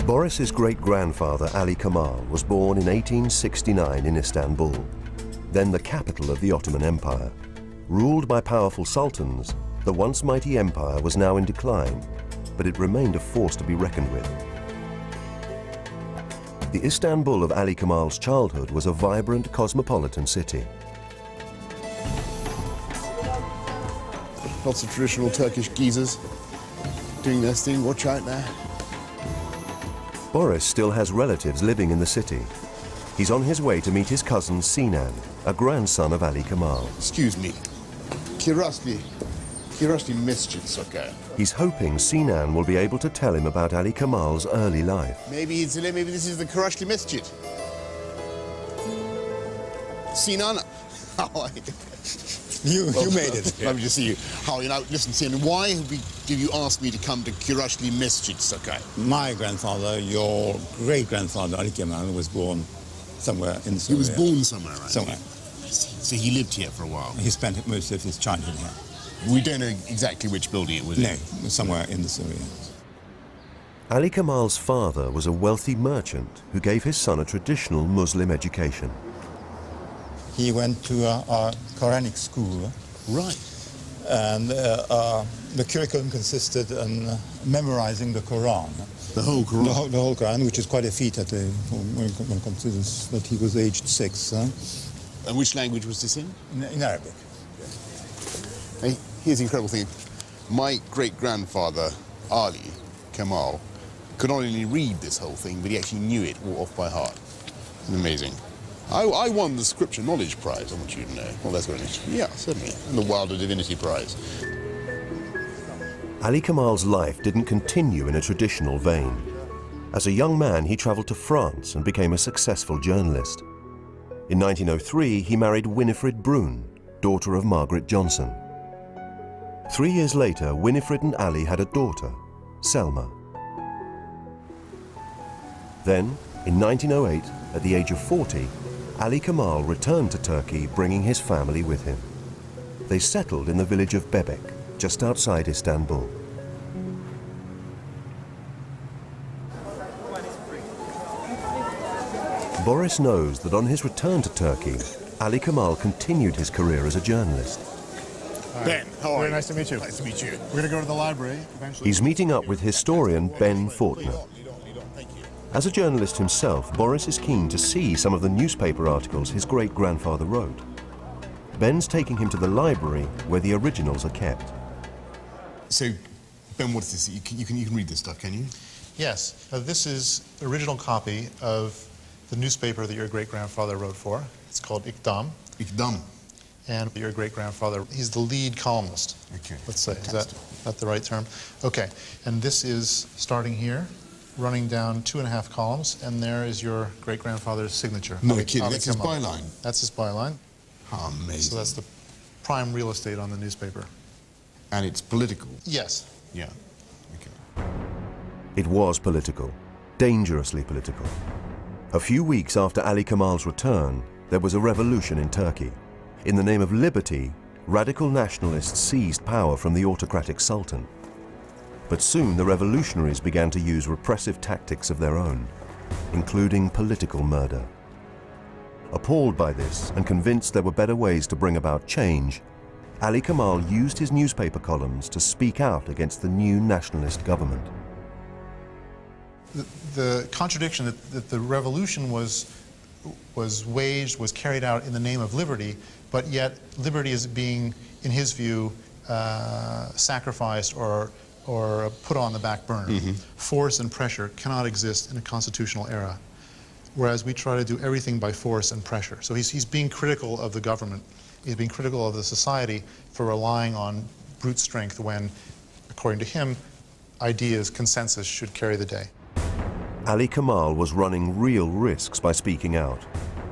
Boris's great-grandfather Ali Kemal was born in 1869 in Istanbul, then the capital of the Ottoman Empire. Ruled by powerful sultans, the once mighty empire was now in decline, but it remained a force to be reckoned with. The Istanbul of Ali Kemal's childhood was a vibrant cosmopolitan city. Lots of traditional Turkish geezers doing their thing. Watch out there. Boris still has relatives living in the city. He's on his way to meet his cousin Sinan, a grandson of Ali Kemal. Excuse me. Kirasli Masjid, okay. He's hoping Sinan will be able to tell him about Ali Kemal's early life. Maybe this is the Kirasli Masjid. Sinan, how are you? You made it. Lovely to see you. How are you now? Listen, Sinan, why did you ask me to come to Kirasli Masjid, okay? My grandfather, your great-grandfather, Ali Kemal, was born somewhere in Syria. He was born somewhere, right? Somewhere. So he lived here for a while? He spent most of his childhood here. We don't know exactly which building it was in. No, somewhere in the Syria. Ali Kemal's father was a wealthy merchant who gave his son a traditional Muslim education. He went to a Quranic school. Right. And the curriculum consisted in memorizing the Quran. The whole Quran? The whole Quran, which is quite a feat when one considers that he was aged 6. And which language was this in? In Arabic. Hey, here's the incredible thing. My great-grandfather, Ali Kemal, could not only read this whole thing, but he actually knew it all off by heart. Amazing. I won the Scripture Knowledge Prize, I want you to know. Well, that's got an issue. Yeah, certainly. And the Wilder Divinity Prize. Ali Kemal's life didn't continue in a traditional vein. As a young man, he traveled to France and became a successful journalist. In 1903, he married Winifred Brune, daughter of Margaret Johnson. 3 years later, Winifred and Ali had a daughter, Selma. Then, in 1908, at the age of 40, Ali Kemal returned to Turkey, bringing his family with him. They settled in the village of Bebek, just outside Istanbul. Boris knows that on his return to Turkey, Ali Kemal continued his career as a journalist. Ben, how are Very you? nice to meet you. Nice to meet you. We're going to go to the library eventually. He's meeting up with historian Ben Fortner. Thank you. As a journalist himself, Boris is keen to see some of the newspaper articles his great-grandfather wrote. Ben's taking him to the library where the originals are kept. So, Ben, what is this? You can read this stuff, can you? Yes. This is the original copy of the newspaper that your great-grandfather wrote for. It's called Ikdam. Ikdam. And your great-grandfather, he's the lead columnist. Okay. Let's say, Fantastic. is that the right term? Okay. And this is starting here, running down 2.5 columns, and there is your great-grandfather's signature. No Ali- kidding, Ali that's his Kemal. byline. That's his byline. How amazing. So that's the prime real estate on the newspaper. And it's political. Yes. Yeah. Okay. It was political, dangerously political. A few weeks after Ali Kemal's return, there was a revolution in Turkey. In the name of liberty, radical nationalists seized power from the autocratic sultan. But soon the revolutionaries began to use repressive tactics of their own, including political murder. Appalled by this and convinced there were better ways to bring about change, Ali Kemal used his newspaper columns to speak out against the new nationalist government. The contradiction that the revolution was waged, was carried out in the name of liberty, but yet liberty is being, in his view, sacrificed or put on the back burner. Mm-hmm. Force and pressure cannot exist in a constitutional era, whereas we try to do everything by force and pressure. So he's being critical of the government. He's being critical of the society for relying on brute strength when, according to him, ideas, consensus should carry the day. Ali Kemal was running real risks by speaking out.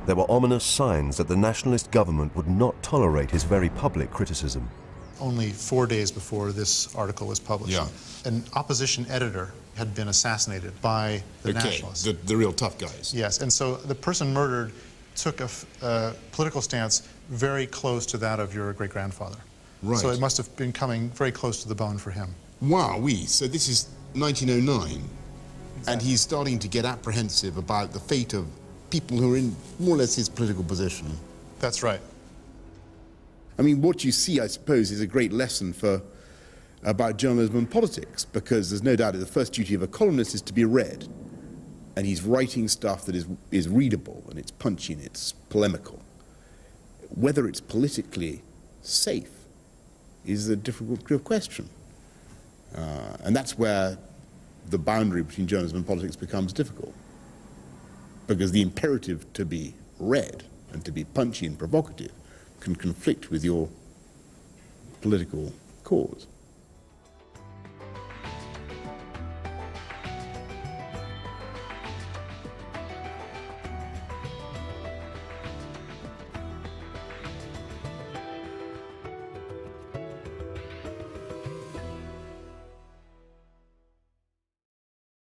There were ominous signs that the nationalist government would not tolerate his very public criticism. Only 4 days before this article was published, Yeah. an opposition editor had been assassinated by the nationalists. The real tough guys. Yes, and so the person murdered took a political stance very close to that of your great-grandfather. Right. So it must have been coming very close to the bone for him. Wow, so this is 1909. And he's starting to get apprehensive about the fate of people who are in more or less his political position. That's right. I mean, what you see, I suppose, is a great lesson about journalism and politics, because there's no doubt that the first duty of a columnist is to be read. And he's writing stuff that is readable, and it's punchy, and it's polemical. Whether it's politically safe is a difficult question. And that's where the boundary between journalism and politics becomes difficult. Because the imperative to be read and to be punchy and provocative can conflict with your political cause.